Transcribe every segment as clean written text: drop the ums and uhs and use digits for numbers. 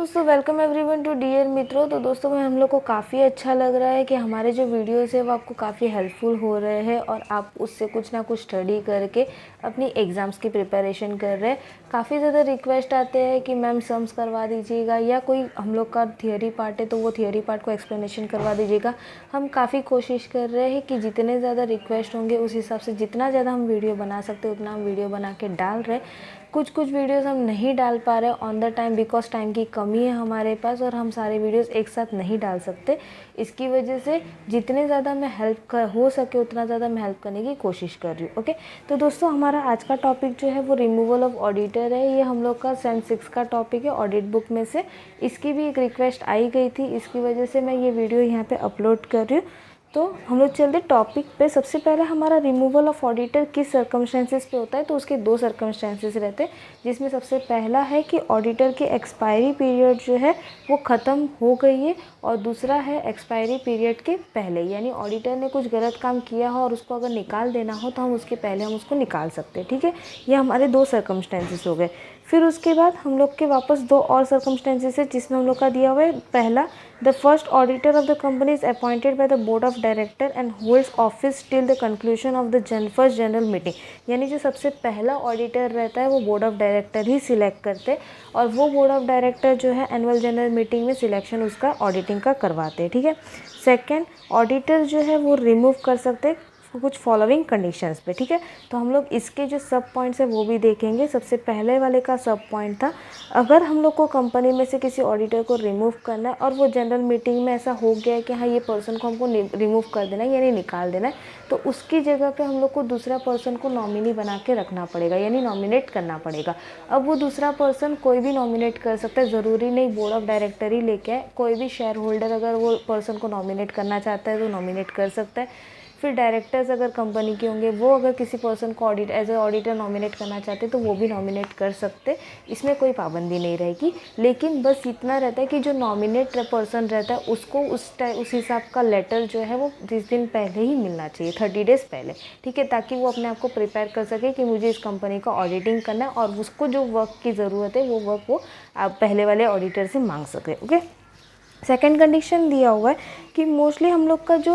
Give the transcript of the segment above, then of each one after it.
दोस्तों, welcome everyone to dear मित्रों। तो दोस्तों हम लोग को काफ़ी अच्छा लग रहा है कि हमारे जो वीडियोस है वो आपको काफ़ी हेल्पफुल हो रहे हैं और आप उससे कुछ ना कुछ स्टडी करके अपनी एग्ज़ाम्स की प्रिपरेशन कर रहे हैं। काफ़ी ज़्यादा रिक्वेस्ट आते हैं कि मैम सम्स करवा दीजिएगा, या कोई हम लोग का थियोरी पार्ट है तो वो थियोरी पार्ट को एक्सप्लेनेशन करवा दीजिएगा। हम काफ़ी कोशिश कर रहे हैं कि जितने ज़्यादा रिक्वेस्ट होंगे उस हिसाब से जितना ज़्यादा हम वीडियो बना सकते हैं उतना हम वीडियो बना के डाल रहे हैं। कुछ वीडियोस हम नहीं डाल पा रहे on the time, because time की कमी है हमारे पास और हम सारे वीडियोस एक साथ नहीं डाल सकते। इसकी वजह से जितने ज़्यादा मैं हो सके उतना ज़्यादा मैं हेल्प करने की कोशिश कर रही हूँ। ओके, तो दोस्तों हमारा आज का टॉपिक जो है वो रिमूवल ऑफ ऑडिटर है। ये हम लोग का सेम 6 का टॉपिक है ऑडिट बुक में से। इसकी भी एक रिक्वेस्ट आई गई थी, इसकी वजह से मैं ये वीडियो यहाँ पे अपलोड कर रही हूँ। तो हम लोग चलते टॉपिक पे। सबसे पहले हमारा रिमूवल ऑफ ऑडिटर किस सर्कमस्टेंसेस पे होता है, तो उसके दो सर्कमस्टेंसेस रहते हैं, जिसमें सबसे पहला है कि ऑडिटर की एक्सपायरी पीरियड जो है वो ख़त्म हो गई है, और दूसरा है एक्सपायरी पीरियड के पहले, यानी ऑडिटर ने कुछ गलत काम किया हो और उसको अगर निकाल देना हो तो हम उसके पहले हम उसको निकाल सकते हैं। ठीक है, ये हमारे दो सर्कमस्टेंसेस हो गए। फिर उसके बाद हम लोग के वापस दो और सर्कमस्टेंसेस है, जिसमें हम लोग का दिया हुआ है पहला, the first auditor of the company is appointed by the board of director and holds office till the conclusion of the first general meeting. यानी जो सबसे पहला ऑडिटर रहता है वो board of director he select करते हैं, और वो बोर्ड ऑफ डायरेक्टर जो है एनुअल जनरल मीटिंग में सिलेक्शन उसका ऑडिटिंग का करवाते हैं। ठीक है, सेकेंड ऑडिटर जो है वो रिमूव कर सकते हैं कुछ फॉलोइंग कंडीशंस पे। ठीक है, तो हम लोग इसके जो सब पॉइंट्स है वो भी देखेंगे। सबसे पहले वाले का सब पॉइंट था, अगर हम लोग को कंपनी में से किसी ऑडिटर को रिमूव करना है और वो जनरल मीटिंग में ऐसा हो गया है कि हाँ ये पर्सन को हमको रिमूव कर देना है यानी निकाल देना है, तो उसकी जगह पे हम लोग को दूसरा पर्सन को नॉमिनी बना के रखना पड़ेगा, यानी नॉमिनेट करना पड़ेगा। अब वो दूसरा पर्सन कोई भी नॉमिनेट कर सकता है, ज़रूरी नहीं बोर्ड ऑफ डायरेक्टर ही लेके आए, कोई भी शेयर होल्डर अगर वो पर्सन को नॉमिनेट करना चाहता है तो नॉमिनेट कर सकता है। फिर डायरेक्टर्स अगर कंपनी के होंगे वो अगर किसी पर्सन को एज ए ऑडिटर नॉमिनेट करना चाहते तो वो भी नॉमिनेट कर सकते, इसमें कोई पाबंदी नहीं रहेगी। लेकिन बस इतना रहता है कि जो नॉमिनेट पर्सन रहता है उसको उस हिसाब का लेटर जो है वो 30 दिन पहले ही मिलना चाहिए, 30 डेज़ पहले। ठीक है, ताकि वो अपने आप को प्रिपेयर कर सके कि मुझे इस कंपनी का ऑडिटिंग करना है, और उसको जो वर्क की ज़रूरत है वो वर्क वो आप पहले वाले ऑडिटर से मांग सके। ओके, सेकेंड कंडीशन दिया हुआ है कि मोस्टली हम लोग का जो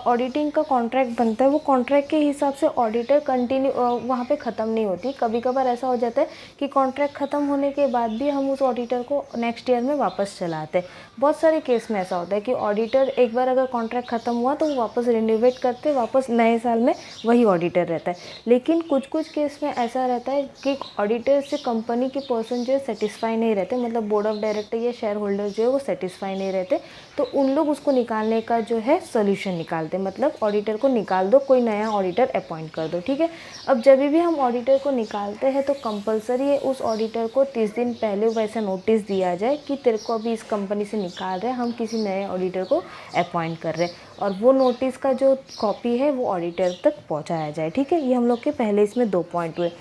ऑडिटिंग का कॉन्ट्रैक्ट बनता है वो कॉन्ट्रैक्ट के हिसाब से ऑडिटर कंटिन्यू वहाँ पे ख़त्म नहीं होती। कभी कभार ऐसा हो जाता है कि कॉन्ट्रैक्ट ख़त्म होने के बाद भी हम उस ऑडिटर को नेक्स्ट ईयर में वापस चलाते हैं। बहुत सारे केस में ऐसा होता है कि ऑडिटर एक बार अगर कॉन्ट्रैक्ट ख़त्म हुआ तो वो वापस रिन्यूवेट करते, वापस नए साल में वही ऑडिटर रहता है। लेकिन कुछ केस में ऐसा रहता है कि ऑडिटर से कंपनी के पर्सन जो है सेटिस्फाई नहीं रहते, मतलब बोर्ड ऑफ डायरेक्टर या शेयर होल्डर जो है वो सेटिस्फाई नहीं रहते, तो उन लोग उसको निकालने का जो है सोल्यूशन निकालते, मतलब ऑडिटर को निकाल दो, कोई नया ऑडिटर अपॉइंट कर दो। ठीक है, अब जब भी हम ऑडिटर को निकालते हैं तो कंपलसरी है उस ऑडिटर को 30 दिन पहले वैसा नोटिस दिया जाए कि तेरे को अभी इस कंपनी से निकाल रहे हैं, हम किसी नए ऑडिटर को अपॉइंट कर रहे हैं, और वो नोटिस का जो कॉपी है वो ऑडिटर तक पहुँचाया जाए। ठीक है, ये हम लोग के पहले इसमें 2 पॉइंट हुए।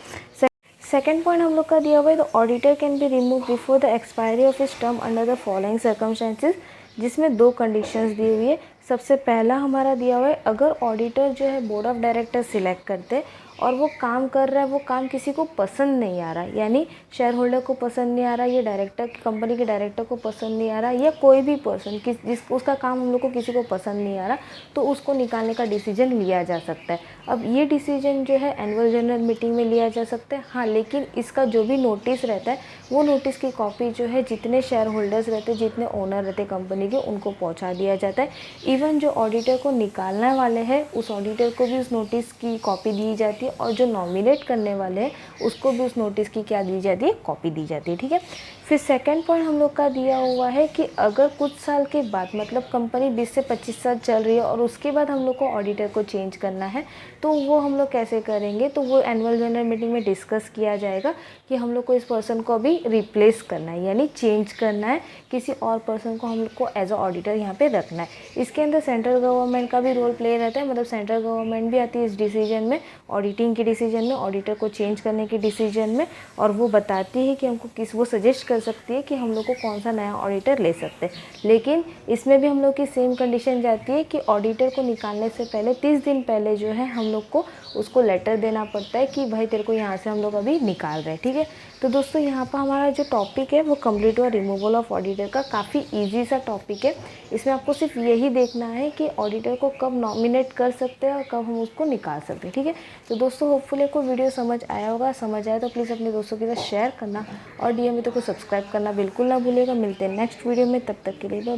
सेकेंड पॉइंट हम लोग का दिया हुआ है, the auditor can be remove before the expiry of his term under the following circumstances, जिसमें 2 कंडीशंस दी हुई है। सबसे पहला हमारा दिया हुआ है, अगर ऑडिटर जो है बोर्ड ऑफ डायरेक्टर सिलेक्ट करते और वो काम कर रहा है, वो काम किसी को पसंद नहीं आ रहा, यानी शेयर होल्डर को पसंद नहीं आ रहा, ये डायरेक्टर कंपनी के डायरेक्टर को पसंद नहीं आ रहा, या कोई भी पर्सन जिस उसका काम हम लोग को किसी को पसंद नहीं आ रहा, तो उसको निकालने का डिसीजन लिया जा सकता है। अब ये डिसीजन जो है एनुअल जनरल मीटिंग में लिया जा सकता है। हाँ, लेकिन इसका जो भी नोटिस रहता है वो नोटिस की कॉपी जो है जितने शेयर होल्डर्स रहते हैं, जितने ओनर रहते कंपनी के, उनको पहुंचा दिया जाता है। इवन जो ऑडिटर को निकालने वाले हैं उस ऑडिटर को भी उस नोटिस की कॉपी दी जाती है, और जो नॉमिनेट करने वाले हैं उसको भी उस नोटिस की क्या दी जाती है, कॉपी दी जाती है। ठीक है, फिर सेकंड पॉइंट हम लोग का दिया हुआ है कि अगर कुछ साल के बाद, मतलब कंपनी 20 से 25 साल चल रही है और उसके बाद हम लोग को ऑडिटर को चेंज करना है, तो वो हम लोग कैसे करेंगे, तो वो एनुअल जनरल मीटिंग में डिस्कस किया जाएगा कि हम लोग को इस पर्सन को अभी रिप्लेस करना है, यानी चेंज करना है, किसी और पर्सन को हम लोग को एज अ ऑडिटर यहाँ पे रखना है। इसके अंदर सेंट्रल गवर्नमेंट का भी रोल प्ले रहता है, मतलब सेंट्रल गवर्नमेंट भी आती है इस डिसीजन में, ऑडिटिंग के डिसीजन में, ऑडिटर को चेंज करने के डिसीजन में, और वो बताती है कि हमको वो सजेस्ट कर सकती है कि हम लोग को कौन सा नया ऑडिटर ले सकते हैं। लेकिन इसमें भी हम लोग की सेम कंडीशन जाती है कि ऑडिटर को निकालने से पहले 30 दिन पहले जो है हम लोग को उसको लेटर देना पड़ता है कि भाई तेरे को यहाँ से हम लोग अभी निकाल रहे हैं। ठीक है, तो दोस्तों यहाँ पर हमारा जो टॉपिक है वो कंप्लीट हुआ रिमूवल ऑफ ऑडिटर का। काफ़ी इजी सा टॉपिक है। इसमें आपको सिर्फ यही देखना है कि ऑडिटर को कब नॉमिनेट कर सकते हैं और कब हम उसको निकाल सकते हैं, ठीक है। तो दोस्तों होपफुली आपको वीडियो समझ आया होगा। समझ आया तो प्लीज़ अपने दोस्तों के साथ शेयर करना और डीएम मित्र को सब्सक्राइब करना बिल्कुल ना भूलिएगा। मिलते हैं नेक्स्ट वीडियो में, तब तक के लिए बाय।